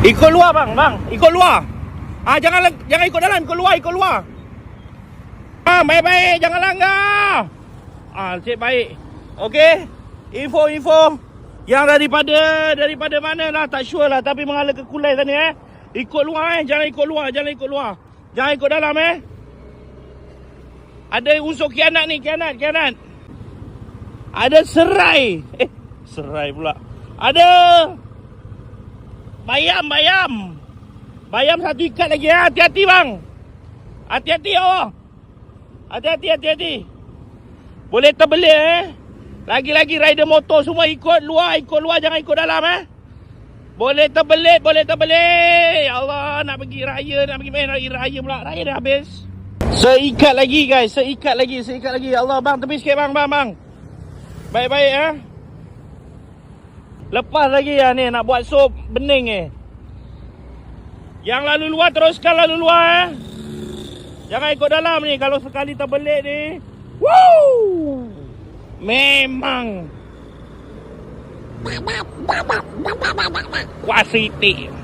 Ikut luar bang, ikut luar. Jangan ikut dalam, ikut luar. Baik-baik, jangan langgar. Cik baik. Okey. Info yang daripada mana lah, tak sure lah, tapi mengalir ke Kulai sana Ikut luar jangan ikut luar. Jangan ikut dalam Ada unsur kianat ni, kianat. Ada serai. Serai pula. Ada Bayam satu ikat lagi Hati-hati bang. Hati-hati awak. Hati-hati. Boleh terbelit Lagi-lagi rider motor semua ikut luar, jangan ikut dalam Boleh terbelit. Ya Allah, nak pergi raya, nak pergi main raya pula. Raya dah habis. Seikat lagi guys, seikat lagi. Ya Allah bang, tepi sikit bang. Baik-baik Lepas lagi ni nak buat sup bening Yang lalu luar teruskan lalu luar Jangan ikut dalam ni. Kalau sekali terbelit ni, woo! Memang kuasiti.